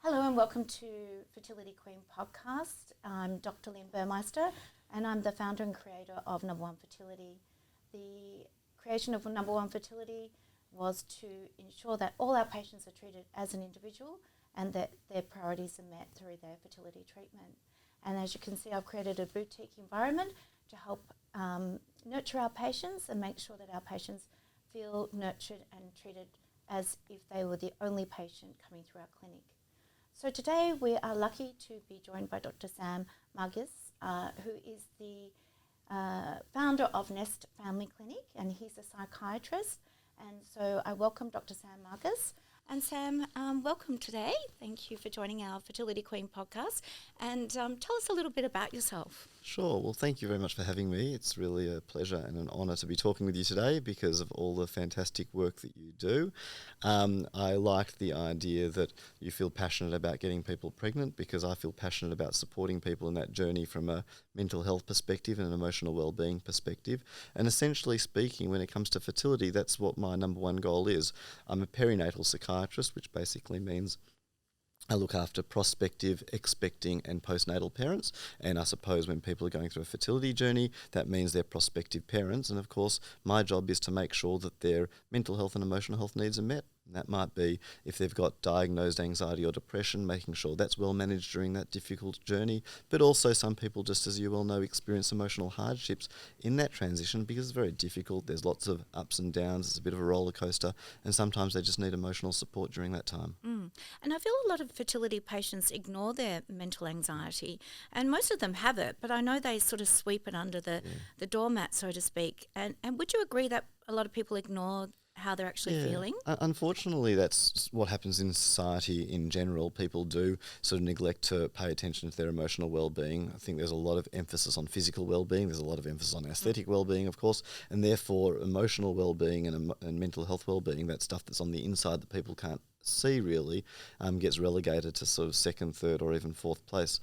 Hello and welcome to Fertility Queen podcast. I'm Dr. Lynn Burmeister and I'm the founder and creator of Number One Fertility. The creation of Number One Fertility was to ensure that all our patients are treated as an individual and that their priorities are met through their fertility treatment. And as you can see, I've created a boutique environment to help nurture our patients and make sure that our patients feel nurtured and treated as if they were the only patient coming through our clinic. So today we are lucky to be joined by Dr. Sam Margis, who is the founder of Nest Family Clinic, and he's a psychiatrist. And so I welcome Dr. Sam Margis. And Sam, welcome today. Thank you for joining our Fertility Queen podcast. And tell us a little bit about yourself. Sure. Well, thank you very much for having me. It's really a pleasure and an honour to be talking with you today because of all the fantastic work that you do. I liked the idea that you feel passionate about getting people pregnant because I feel passionate about supporting people in that journey from a mental health perspective and an emotional well-being perspective. And essentially speaking, when it comes to fertility, that's what my number one goal is. I'm a perinatal psychiatrist, which basically means I look after prospective, expecting and postnatal parents, and I suppose when people are going through a fertility journey, that means they're prospective parents, and of course my job is to make sure that their mental health and emotional health needs are met. And that might be if they've got diagnosed anxiety or depression, making sure that's well managed during that difficult journey, but also some people, just as you well know, experience emotional hardships in that transition because it's very difficult. There's lots of ups and downs, it's a bit of a roller coaster, and sometimes they just need emotional support during that time. And I feel a lot of fertility patients ignore their mental anxiety, and most of them have it, but I know they sort of sweep it under the doormat, so to speak. And would you agree that a lot of people ignore how they're actually feeling? Unfortunately, that's what happens in society in general. People do sort of neglect to pay attention to their emotional well-being. I think there's a lot of emphasis on physical well-being. There's a lot of emphasis on aesthetic well-being, of course, and therefore emotional well-being and mental health well-being, that stuff that's on the inside that people can't see really, gets relegated to sort of second, third or even fourth place.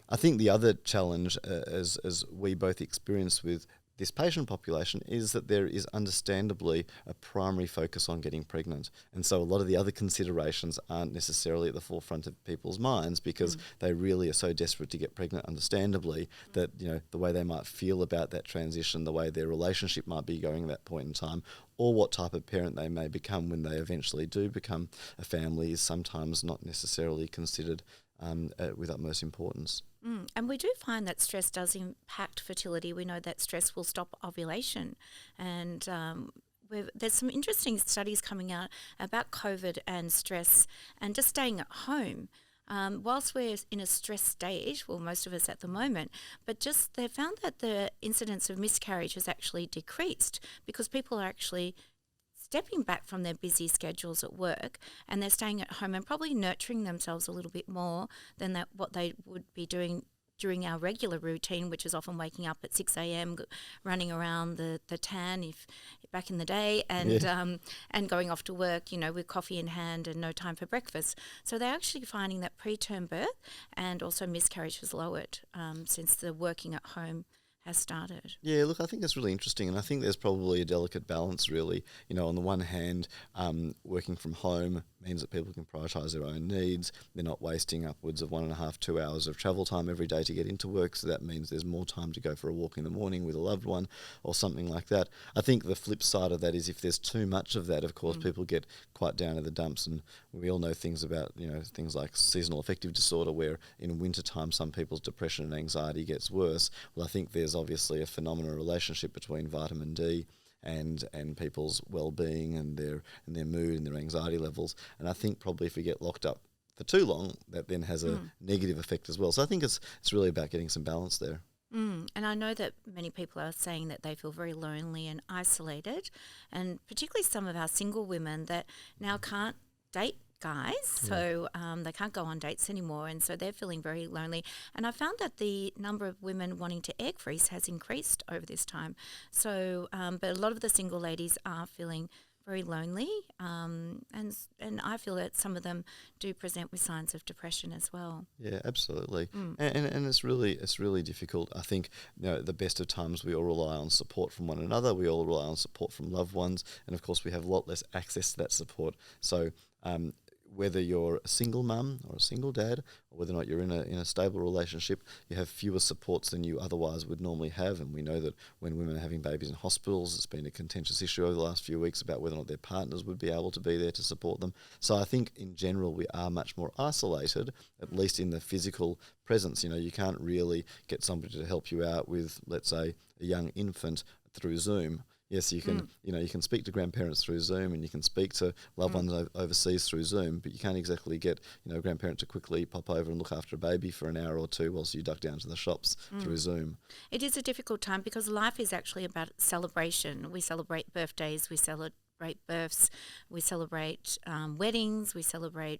I think the other challenge, as we both experience with this patient population, is that there is understandably a primary focus on getting pregnant. And so a lot of the other considerations aren't necessarily at the forefront of people's minds because they really are so desperate to get pregnant, understandably, that, you know, the way they might feel about that transition, the way their relationship might be going at that point in time, or what type of parent they may become when they eventually do become a family is sometimes not necessarily considered with utmost importance. And we do find that stress does impact fertility. We know that stress will stop ovulation. And there's some interesting studies coming out about COVID and stress and just staying at home. Whilst we're in a stress stage, well, most of us at the moment, but just they found that the incidence of miscarriage has actually decreased because people are actually stepping back from their busy schedules at work and they're staying at home and probably nurturing themselves a little bit more than what they would be doing during our regular routine, which is often waking up at 6 a.m, running around the tan if back in the day, and going off to work, you know, with coffee in hand and no time for breakfast. So they're actually finding that preterm birth and also miscarriage has lowered since the working at home has started. Yeah, look, I think that's really interesting, and I think there's probably a delicate balance, really. You know, on the one hand, working from home means that people can prioritise their own needs. They're not wasting upwards of 1.5, 2 hours of travel time every day to get into work, so that means there's more time to go for a walk in the morning with a loved one or something like that. I think the flip side of that is if there's too much of that, of course, people get quite down in the dumps, and we all know things about, you know, things like seasonal affective disorder, where in wintertime some people's depression and anxiety gets worse. Well, I think there's obviously a phenomenal relationship between vitamin D and people's well-being and their mood and their anxiety levels. And I think probably if we get locked up for too long, that then has a negative effect as well. So I think it's really about getting some balance there. And I know that many people are saying that they feel very lonely and isolated, and particularly some of our single women that now can't date guys, so they can't go on dates anymore, and so they're feeling very lonely. And I found that the number of women wanting to egg freeze has increased over this time. So, but a lot of the single ladies are feeling very lonely, and I feel that some of them do present with signs of depression as well. Yeah, absolutely, and it's really difficult. I think, you know, the best of times we all rely on support from one another. We all rely on support from loved ones, and of course we have a lot less access to that support. So whether you're a single mum or a single dad, or whether or not you're in a stable relationship, you have fewer supports than you otherwise would normally have. And we know that when women are having babies in hospitals, it's been a contentious issue over the last few weeks about whether or not their partners would be able to be there to support them. So I think in general we are much more isolated, at least in the physical presence. You can't really get somebody to help you out with, let's say, a young infant through Zoom. Yes, you can. You can speak to grandparents through Zoom, and you can speak to loved ones overseas through Zoom. But you can't exactly get a grandparent to quickly pop over and look after a baby for an hour or two whilst you duck down to the shops through Zoom. It is a difficult time because life is actually about celebration. We celebrate birthdays, we celebrate births, we celebrate weddings, we celebrate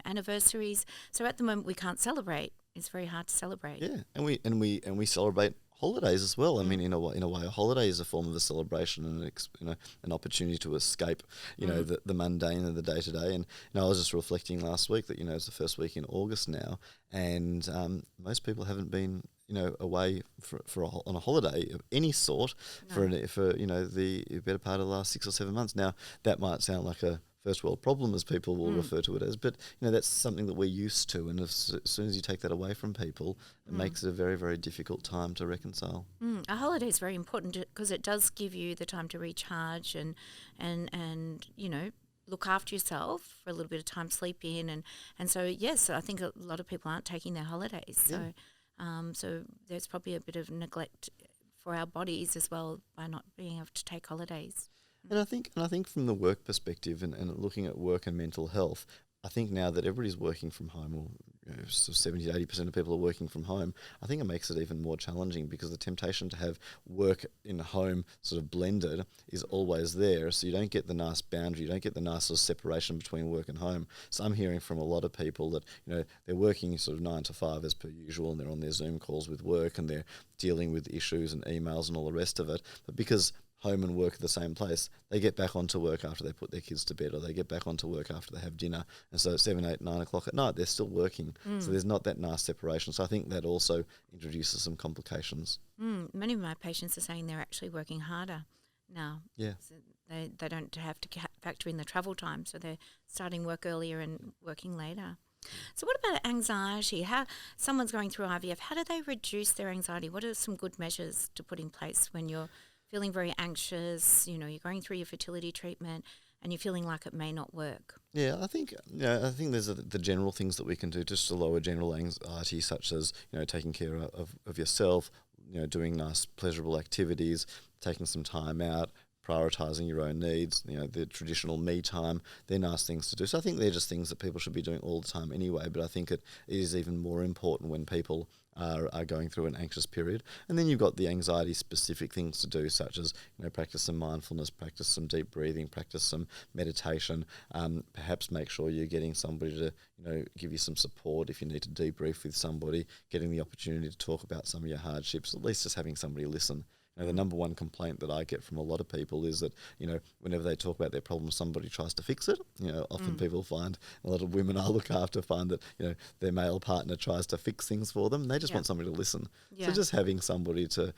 anniversaries. So at the moment we can't celebrate. It's very hard to celebrate. Yeah, and we celebrate holidays as well. I mean, in a way, a holiday is a form of a celebration and an opportunity to escape, the mundane and the day to day. And I was just reflecting last week that it's the first week in August now, and most people haven't been away on a holiday of any sort for the better part of the last 6 or 7 months. Now that might sound like a first world problem, as people will refer to it as, but that's something that we're used to, and as soon as you take that away from people, it makes it a very, very difficult time to reconcile. A holiday is very important because it does give you the time to recharge and look after yourself for a little bit of time, sleep in, and so yes, I think a lot of people aren't taking their holidays. Yeah. So there's probably a bit of neglect for our bodies as well by not being able to take holidays. And I think from the work perspective and looking at work and mental health, I think now that everybody's working from home, or so 70 to 80% of people are working from home, I think it makes it even more challenging because the temptation to have work in home sort of blended is always there. So you don't get the nice boundary, you don't get the nice sort of separation between work and home. So I'm hearing from a lot of people that they're working sort of 9 to 5 as per usual, and they're on their Zoom calls with work, and they're dealing with issues and emails and all the rest of it. But because home and work at the same place, they get back onto work after they put their kids to bed, or they get back onto work after they have dinner. And so at 7, 8, 9 o'clock at night, they're still working. So there's not that nice separation. So I think that also introduces some complications. Many of my patients are saying they're actually working harder now. Yeah. So they don't have to factor in the travel time, so they're starting work earlier and working later. So what about anxiety? How someone's going through IVF, how do they reduce their anxiety? What are some good measures to put in place when you're feeling very anxious, you're going through your fertility treatment and you're feeling like it may not work? Yeah, I think there's the general things that we can do just to lower general anxiety, such as taking care of yourself, doing nice pleasurable activities, taking some time out, prioritising your own needs, the traditional me time. They're nice things to do. So I think they're just things that people should be doing all the time anyway, but I think it is even more important when people are going through an anxious period. And then you've got the anxiety-specific things to do, such as practice some mindfulness, practice some deep breathing, practice some meditation, perhaps make sure you're getting somebody to give you some support if you need to debrief with somebody, getting the opportunity to talk about some of your hardships, at least just having somebody listen. The number one complaint that I get from a lot of people is that, whenever they talk about their problem, somebody tries to fix it. Often people find, a lot of women I look after find that, their male partner tries to fix things for them. They just want somebody to listen. Yeah. So just having somebody to,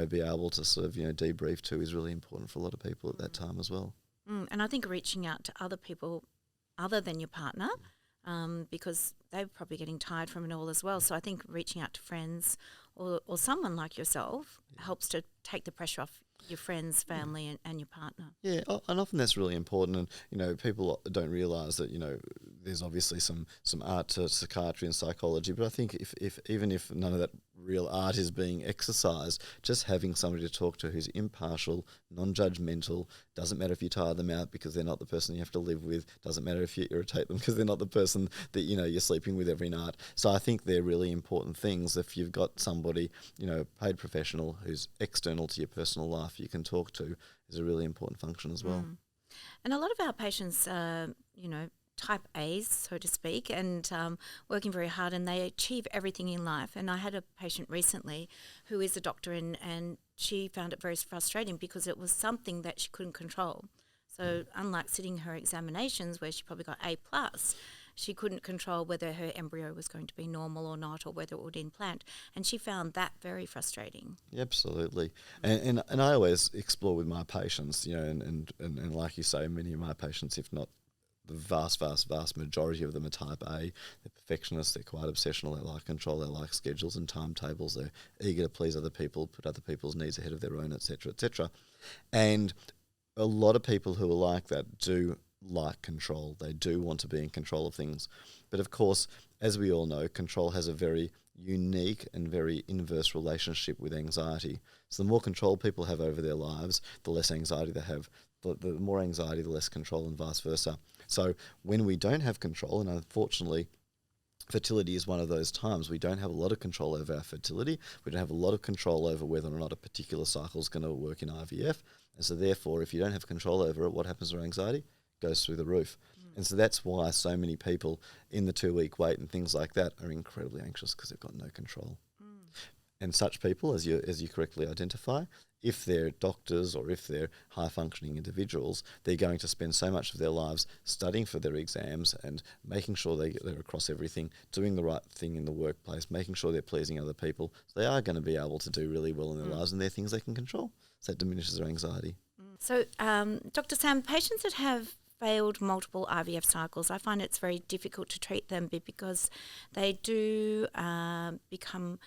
be able to sort of, debrief to is really important for a lot of people at that time as well. And I think reaching out to other people other than your partner, because they're probably getting tired from it all as well. So I think reaching out to friends or someone like yourself helps to take the pressure off your friends, family and your partner. Yeah, and often that's really important. And, people don't realise that, there's obviously some art to psychiatry and psychology, but I think if even if none of that real art is being exercised, just having somebody to talk to who's impartial, non-judgmental, doesn't matter if you tire them out because they're not the person you have to live with, doesn't matter if you irritate them because they're not the person that, you're sleeping with every night. So I think they're really important things. If you've got somebody, paid professional who's external to your personal life you can talk to, is a really important function as well. And a lot of our patients are, type A's, so to speak, and working very hard, and they achieve everything in life. And I had a patient recently who is a doctor, and she found it very frustrating because it was something that she couldn't control. So unlike sitting her examinations where she probably got A+, she couldn't control whether her embryo was going to be normal or not, or whether it would implant. And she found that very frustrating. Absolutely. And I always explore with my patients, and like you say, many of my patients, if not the vast majority of them are type A. They're perfectionists, they're quite obsessional, they like control, they like schedules and timetables, they're eager to please other people, put other people's needs ahead of their own, etc., etc. And a lot of people who are like that do like control. They do want to be in control of things. But of course, as we all know, control has a very unique and very inverse relationship with anxiety. So the more control people have over their lives, the less anxiety they have. The more anxiety, the less control, and vice versa. So when we don't have control, and unfortunately fertility is one of those times, we don't have a lot of control over our fertility, we don't have a lot of control over whether or not a particular cycle is going to work in IVF, and so therefore if you don't have control over it, what happens to our anxiety? It goes through the roof. And so that's why so many people in the 2-week wait and things like that are incredibly anxious, because they've got no control. And such people, as you correctly identify, if they're doctors or if they're high-functioning individuals, they're going to spend so much of their lives studying for their exams and making sure they're across everything, doing the right thing in the workplace, making sure they're pleasing other people. So they are going to be able to do really well in their lives, and they're things they can control. So that diminishes their anxiety. So, Dr. Sam, patients that have failed multiple IVF cycles, I find it's very difficult to treat them because they do become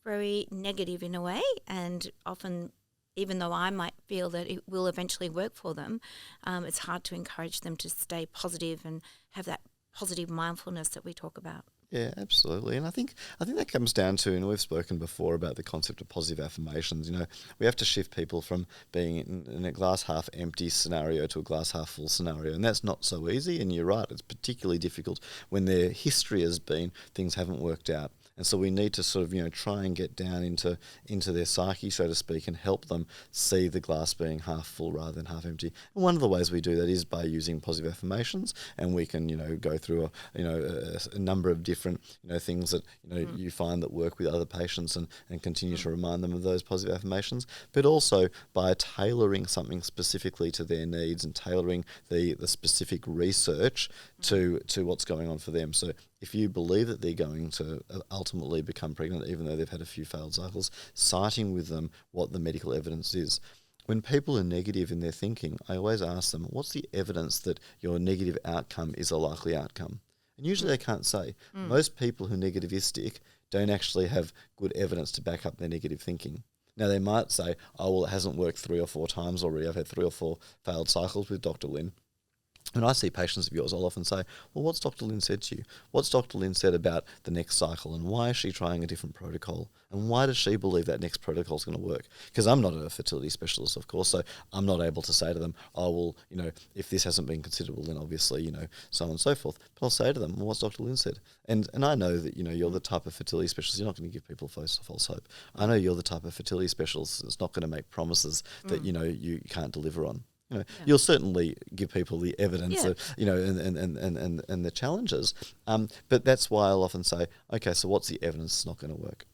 very negative in a way, and often, even though I might feel that it will eventually work for them, it's hard to encourage them to stay positive and have that positive mindfulness that we talk about. Yeah, absolutely. And I think that comes down to, and we've spoken before about the concept of positive affirmations. You know, we have to shift people from being in a glass half empty scenario to a glass half full scenario. And that's not so easy. And you're right, it's particularly difficult when their history has been things haven't worked out. And so we need to sort of, you know, try and get down into their psyche, so to speak, and help them see the glass being half full rather than half empty. And one of the ways we do that is by using positive affirmations, and we can, you know, go through a number of different, you know, things that, you know, you find that work with other patients, and continue to remind them of those positive affirmations, but also by tailoring something specifically to their needs and tailoring the specific research to what's going on for them. So if you believe that they're going to ultimately become pregnant, even though they've had a few failed cycles, citing with them what the medical evidence is. When people are negative in their thinking, I always ask them, what's the evidence that your negative outcome is a likely outcome? And usually they can't say. Most people who are negativistic don't actually have good evidence to back up their negative thinking. Now, they might say, oh, well, it hasn't worked 3 or 4 times already. I've had 3 or 4 failed cycles with Dr. Lynn. When I see patients of yours, I'll often say, well, what's Dr. Lynn said to you? What's Dr. Lynn said about the next cycle, and why is she trying a different protocol? And why does she believe that next protocol is going to work? Because I'm not a fertility specialist, of course, so I'm not able to say to them, oh, well, you know, if this hasn't been considered, well, then obviously, you know, so on and so forth. But I'll say to them, well, what's Dr. Lynn said? And I know that, you know, you're the type of fertility specialist, you're not going to give people false hope. I know you're the type of fertility specialist that's not going to make promises that, you know, you can't deliver on. You know, you'll certainly give people the evidence, you know, and the challenges. But that's why I'll often say, okay, so what's the evidence it's not going to work?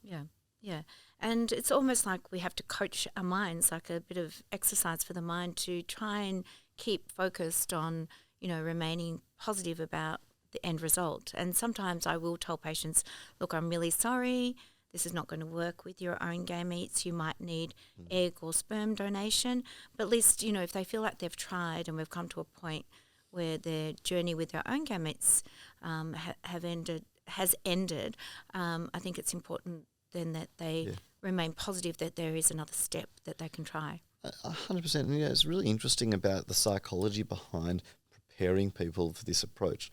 Yeah. And it's almost like we have to coach our minds, like a bit of exercise for the mind to try and keep focused on, you know, remaining positive about the end result. And sometimes I will tell patients, look, I'm really sorry, this is not going to work with your own gametes. You might need egg or sperm donation. But at least, you know, if they feel like they've tried and we've come to a point where their journey with their own gametes has ended, I think it's important then that they remain positive that there is another step that they can try. 100%. And, it's really interesting about the psychology behind preparing people for this approach.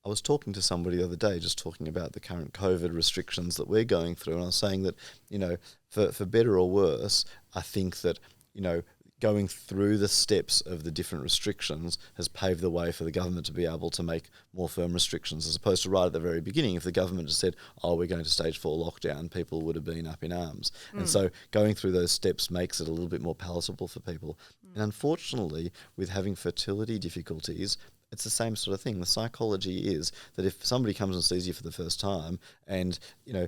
I was talking to somebody the other day, just talking about the current COVID restrictions that we're going through, and I was saying that, you know, for better or worse, I think that, you know, going through the steps of the different restrictions has paved the way for the government to be able to make more firm restrictions, as opposed to right at the very beginning, if the government had said, oh, we're going to stage 4 lockdown, people would have been up in arms. And so going through those steps makes it a little bit more palatable for people. And unfortunately, with having fertility difficulties, it's the same sort of thing. The psychology is that if somebody comes and sees you for the first time, and, you know,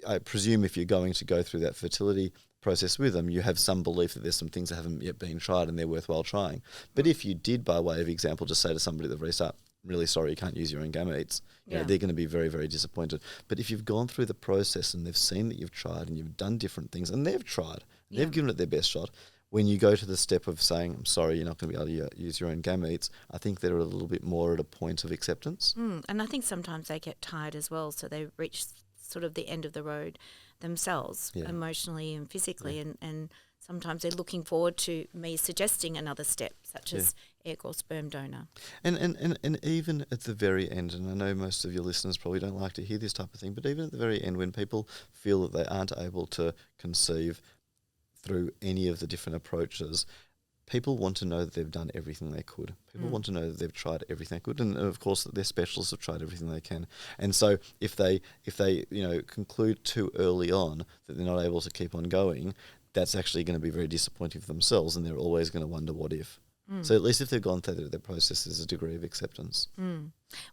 I presume if you're going to go through that fertility process with them, you have some belief that there's some things that haven't yet been tried and they're worthwhile trying. But if you did, by way of example, just say to somebody at the very start, I'm really sorry, you can't use your own gametes, you know, they're going to be very, very disappointed. But if you've gone through the process and they've seen that you've tried and you've done different things and they've tried, they've given it their best shot, when you go to the step of saying, I'm sorry, you're not going to be able to use your own gametes, I think they're a little bit more at a point of acceptance. And I think sometimes they get tired as well, so they reach sort of the end of the road themselves, emotionally and physically, and sometimes they're looking forward to me suggesting another step, such as egg or sperm donor. And even at the very end, and I know most of your listeners probably don't like to hear this type of thing, but even at the very end, when people feel that they aren't able to conceive through any of the different approaches, people want to know that they've done everything they could. People want to know that they've tried everything they could, and of course that their specialists have tried everything they can. And so if they conclude too early on that they're not able to keep on going, that's actually going to be very disappointing for themselves, and they're always going to wonder what if. So at least if they've gone through their process, there's a degree of acceptance.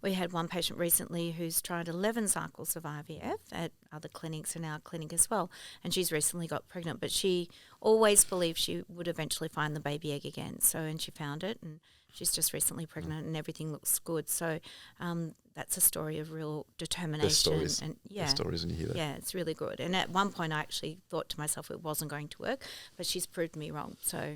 We had one patient recently who's tried 11 cycles of IVF at other clinics and our clinic as well, and she's recently got pregnant, but she always believed she would eventually find the baby egg again. So, and she found it, and she's just recently pregnant, and everything looks good. So that's a story of real determination. Stories. And Stories when you hear that. Yeah, it's really good. And at one point I actually thought to myself it wasn't going to work, but she's proved me wrong. So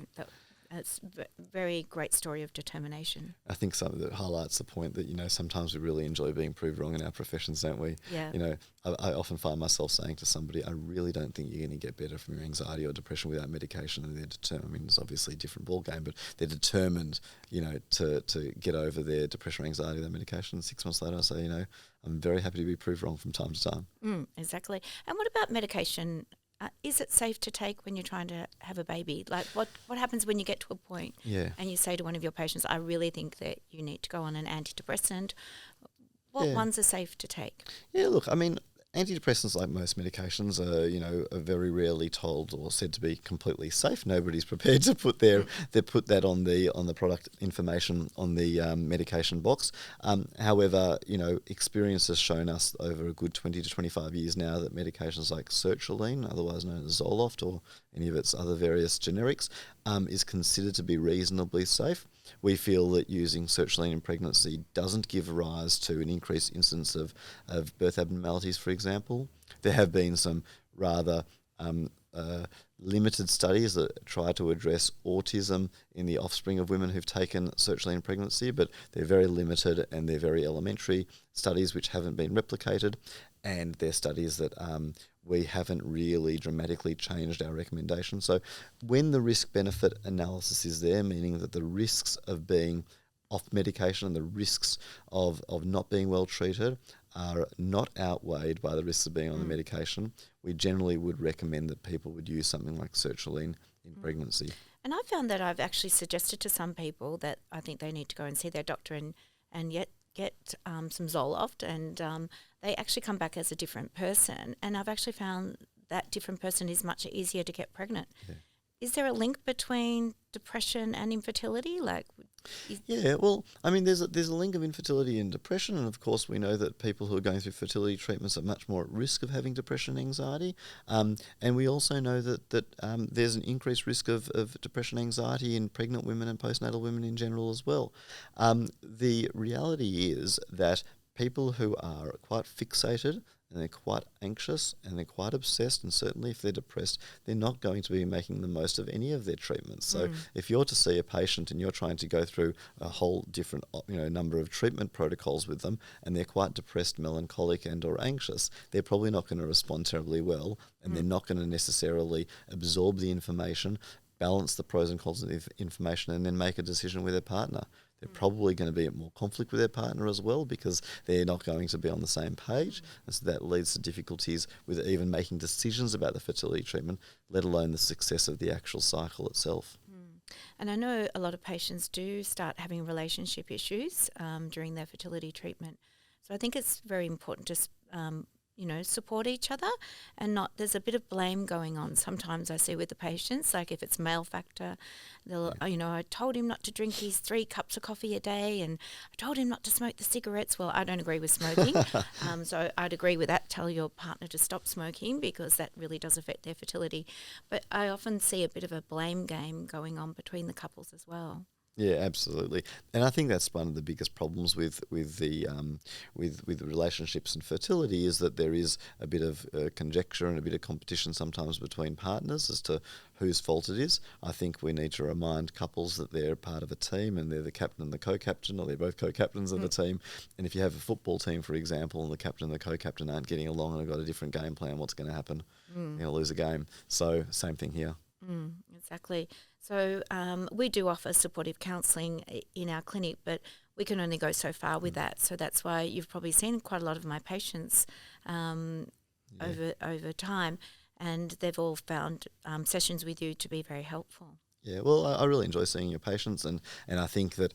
it's a very great story of determination. I think something that highlights the point that, sometimes we really enjoy being proved wrong in our professions, don't we? Yeah. I often find myself saying to somebody, I really don't think you're going to get better from your anxiety or depression without medication. And they're determined. I mean, it's obviously a different ballgame, but they're determined, to get over their depression or anxiety without medication. 6 months later, I say, I'm very happy to be proved wrong from time to time. Exactly. And what about medication? Is it safe to take when you're trying to have a baby? Like, what happens when you get to a point and you say to one of your patients, I really think that you need to go on an antidepressant? What ones are safe to take? Yeah, look, I mean, antidepressants, like most medications, are very rarely told or said to be completely safe. Nobody's prepared to put put that on the product information on the medication box. However, experience has shown us over a good 20 to 25 years now that medications like sertraline, otherwise known as Zoloft, or any of its other various generics, is considered to be reasonably safe. We feel that using sertraline in pregnancy doesn't give rise to an increased incidence of birth abnormalities, for example. There have been some rather limited studies that try to address autism in the offspring of women who've taken sertraline in pregnancy, but they're very limited and they're very elementary studies which haven't been replicated, and they're studies that we haven't really dramatically changed our recommendations. So when the risk-benefit analysis is there, meaning that the risks of being off medication and the risks of not being well treated are not outweighed by the risks of being on the medication, we generally would recommend that people would use something like sertraline in pregnancy. And I found that I've actually suggested to some people that I think they need to go and see their doctor and yet get some Zoloft, and they actually come back as a different person. And I've actually found that different person is much easier to get pregnant. Yeah. Is there a link between depression and infertility? Yeah, well, I mean, there's a link of infertility and depression, and of course we know that people who are going through fertility treatments are much more at risk of having depression and anxiety. And we also know that there's an increased risk of depression and anxiety in pregnant women and postnatal women in general as well. The reality is that people who are quite fixated and they're quite anxious and they're quite obsessed, and certainly if they're depressed, they're not going to be making the most of any of their treatments. So if you're to see a patient and you're trying to go through a whole different number of treatment protocols with them, and they're quite depressed, melancholic and or anxious, they're probably not going to respond terribly well, and they're not going to necessarily absorb the information, balance the pros and cons of the information, and then make a decision with their partner. They're probably going to be at more conflict with their partner as well, because they're not going to be on the same page. And so that leads to difficulties with even making decisions about the fertility treatment, let alone the success of the actual cycle itself. And I know a lot of patients do start having relationship issues during their fertility treatment. So I think it's very important to support each other, and there's a bit of blame going on sometimes I see with the patients, like if it's male factor, they'll, I told him not to drink his 3 cups of coffee a day, and I told him not to smoke the cigarettes. Well, I don't agree with smoking, so I'd agree with that. Tell your partner to stop smoking, because that really does affect their fertility. But I often see a bit of a blame game going on between the couples as well. Yeah, absolutely, and I think that's one of the biggest problems with with relationships and fertility is that there is a bit of conjecture and a bit of competition sometimes between partners as to whose fault it is. I think we need to remind couples that they're part of a team and they're the captain and the co-captain, or they're both co-captains of the team. And if you have a football team, for example, and the captain and the co-captain aren't getting along and have got a different game plan, what's going to happen? You're going to lose a game. So same thing here. Exactly. So we do offer supportive counselling in our clinic, but we can only go so far with that. So that's why you've probably seen quite a lot of my patients over time, and they've all found sessions with you to be very helpful. Yeah, well, I really enjoy seeing your patients, and I think that,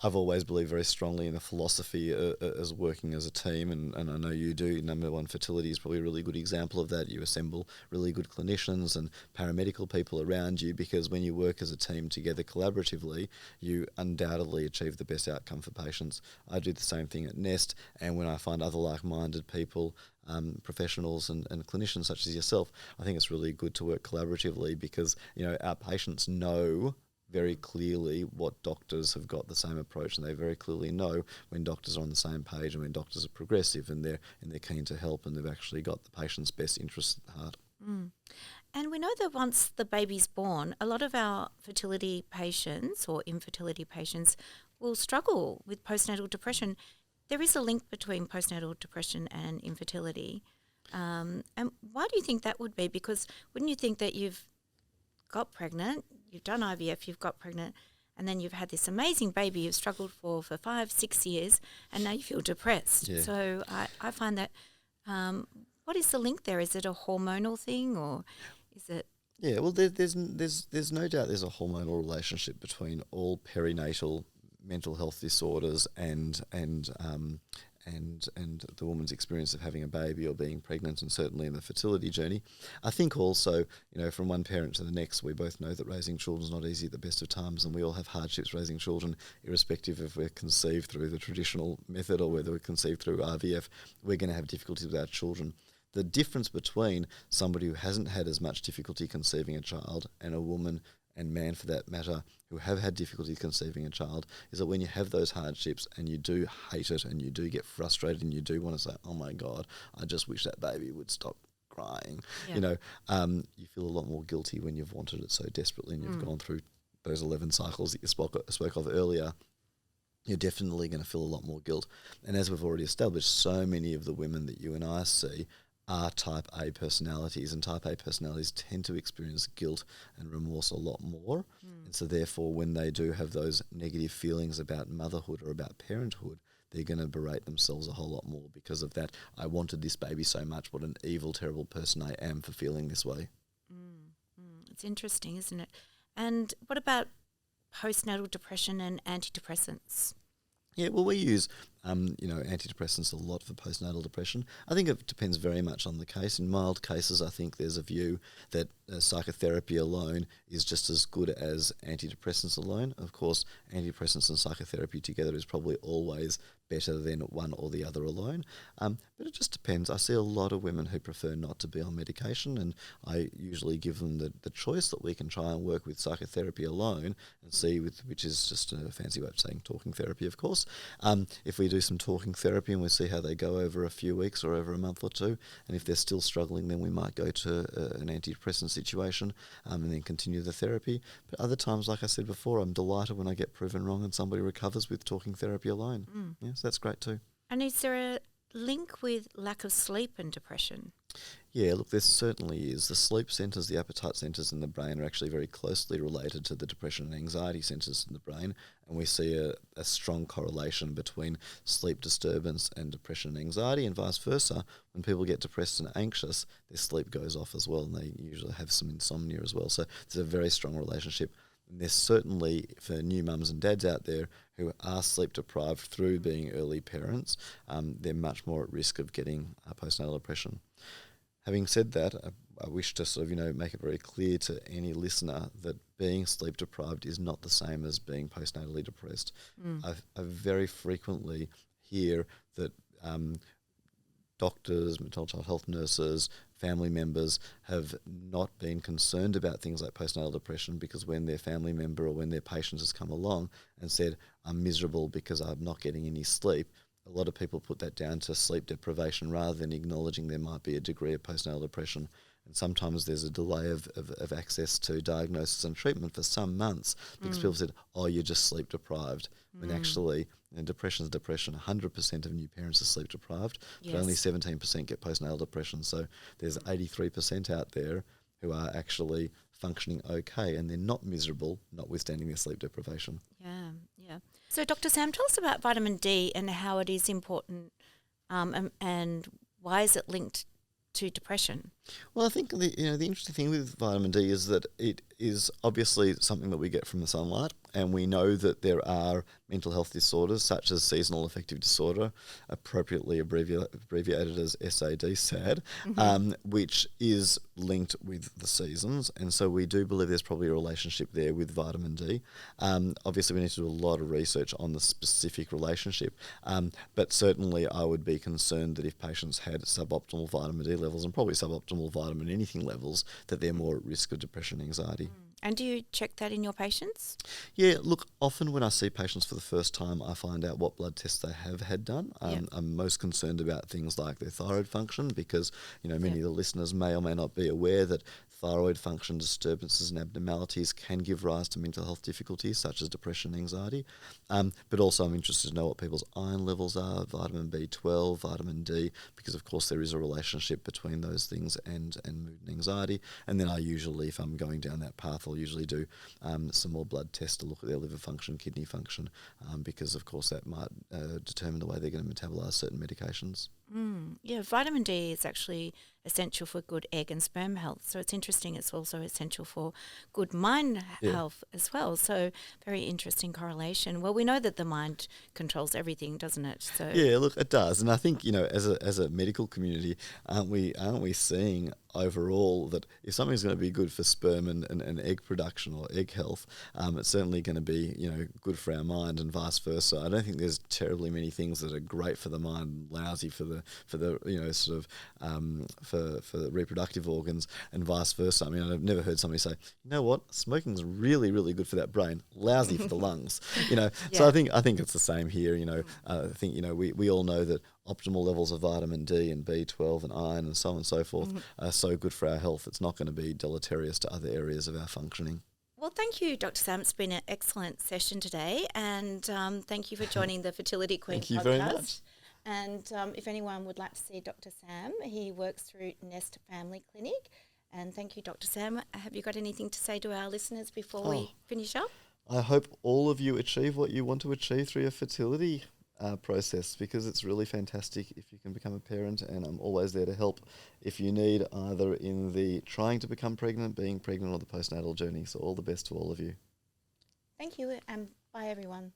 I've always believed very strongly in the philosophy as working as a team, and I know you do. Number One Fertility is probably a really good example of that. You assemble really good clinicians and paramedical people around you, because when you work as a team together collaboratively, you undoubtedly achieve the best outcome for patients. I do the same thing at Nest, and when I find other like-minded people, professionals and clinicians such as yourself, I think it's really good to work collaboratively, because our patients know very clearly what doctors have got the same approach, and they very clearly know when doctors are on the same page and when doctors are progressive and they're keen to help and they've actually got the patient's best interests at heart. And we know that once the baby's born, a lot of our fertility patients or infertility patients will struggle with postnatal depression. There is a link between postnatal depression and infertility. And why do you think that would be? Because wouldn't you think that you've got pregnant, you've done IVF, you've got pregnant, and then you've had this amazing baby you've struggled for 5-6 years, and now you feel depressed. Yeah. So I find that, what is the link there? Is it a hormonal thing, or is it? Yeah, well, there's no doubt there's a hormonal relationship between all perinatal mental health disorders and the woman's experience of having a baby or being pregnant, and certainly in the fertility journey. I think also, from one parent to the next, we both know that raising children is not easy at the best of times, and we all have hardships raising children, irrespective if we're conceived through the traditional method or whether we're conceived through IVF. We're going to have difficulties with our children. The difference between somebody who hasn't had as much difficulty conceiving a child and a woman and man for that matter who have had difficulty conceiving a child is that when you have those hardships and you do hate it and you do get frustrated and you do want to say, oh my God, I just wish that baby would stop crying. Yeah. You feel a lot more guilty when you've wanted it so desperately and you've gone through those 11 cycles that you spoke of earlier. You're definitely going to feel a lot more guilt. And as we've already established, so many of the women that you and I see are type A personalities, and type A personalities tend to experience guilt and remorse a lot more. And so therefore, when they do have those negative feelings about motherhood or about parenthood, they're going to berate themselves a whole lot more because of that. I wanted this baby so much. What an evil, terrible person I am for feeling this way. It's interesting, isn't it? And what about postnatal depression and antidepressants? Yeah, well, we use, antidepressants a lot for postnatal depression. I think it depends very much on the case. In mild cases, I think there's a view that psychotherapy alone is just as good as antidepressants alone. Of course, antidepressants and psychotherapy together is probably always better than one or the other alone. But it just depends. I see a lot of women who prefer not to be on medication, and I usually give them the choice that we can try and work with psychotherapy alone and see, which is just a fancy way of saying talking therapy, of course. If we do some talking therapy and we see how they go over a few weeks or over a month or two, and if they're still struggling, then we might go to an antidepressant situation and then continue the therapy. But other times, like I said before, I'm delighted when I get proven wrong and somebody recovers with talking therapy alone. Yes, that's great too. And is there a link with lack of sleep and depression? Yeah, look, there certainly is. The sleep centres, the appetite centres in the brain are actually very closely related to the depression and anxiety centres in the brain, and we see a strong correlation between sleep disturbance and depression and anxiety, and vice versa. When people get depressed and anxious, their sleep goes off as well, and they usually have some insomnia as well. So there's a very strong relationship. And there's certainly, for new mums and dads out there who are sleep deprived through being early parents, they're much more at risk of getting postnatal depression. Having said that, I wish to sort of, make it very clear to any listener that being sleep deprived is not the same as being postnatally depressed. I very frequently hear that doctors, maternal child health nurses, family members have not been concerned about things like postnatal depression, because when their family member or when their patient has come along and said, I'm miserable because I'm not getting any sleep, a lot of people put that down to sleep deprivation rather than acknowledging there might be a degree of postnatal depression. And sometimes there's a delay of access to diagnosis and treatment for some months because people said, oh, you're just sleep deprived. When actually, depression is depression. 100% of new parents are sleep deprived, but only 17% get postnatal depression. So there's 83% out there who are actually functioning okay, and they're not miserable, notwithstanding their sleep deprivation. Yeah. So, Dr. Sam, tell us about vitamin D and how it is important, and why is it linked to depression? Well, I think the interesting thing with vitamin D is that it is obviously something that we get from the sunlight, and we know that there are mental health disorders such as seasonal affective disorder, appropriately abbreviated as SAD, which is linked with the seasons, and so we do believe there's probably a relationship there with vitamin D. Obviously, we need to do a lot of research on the specific relationship, but certainly I would be concerned that if patients had suboptimal vitamin D levels, and probably suboptimal vitamin anything levels, that they're more at risk of depression and anxiety. And do you check that in your patients? Yeah, look, often when I see patients for the first time, I find out what blood tests they have had done. I'm most concerned about things like their thyroid function because, many of the listeners may or may not be aware that thyroid function disturbances and abnormalities can give rise to mental health difficulties such as depression and anxiety. But also I'm interested to know what people's iron levels are, vitamin B12, vitamin D, because of course there is a relationship between those things and mood and anxiety. And then I usually, if I'm going down that path, I'll usually do some more blood tests to look at their liver function, kidney function, because of course that might determine the way they're going to metabolize certain medications. Yeah, vitamin D is actually essential for good egg and sperm health. So it's interesting. It's also essential for good mind health as well. So very interesting correlation. Well, we know that the mind controls everything, doesn't it? So yeah, look, it does, and I think as a medical community, aren't we seeing overall that if something's going to be good for sperm and egg production or egg health, it's certainly going to be good for our mind and vice versa. I don't think there's terribly many things that are great for the mind and lousy for the for the reproductive organs and vice versa. I mean, I've never heard somebody say, you know what, smoking's really, really good for that brain, lousy for the lungs. So I think it's the same here. I think we all know that optimal levels of vitamin D and B12 and iron and so on and so forth are so good for our health. It's not going to be deleterious to other areas of our functioning. Well, thank you, Dr. Sam. It's been an excellent session today, and thank you for joining the Fertility Queen Thank you podcast. very much. And if anyone would like to see Dr. Sam, he works through Nest Family Clinic. And thank you, Dr. Sam. Have you got anything to say to our listeners before we finish up? I hope all of you achieve what you want to achieve through your fertility process, because it's really fantastic if you can become a parent, and I'm always there to help if you need, either in the trying to become pregnant, being pregnant, or the postnatal journey. So all the best to all of you. Thank you, and bye everyone.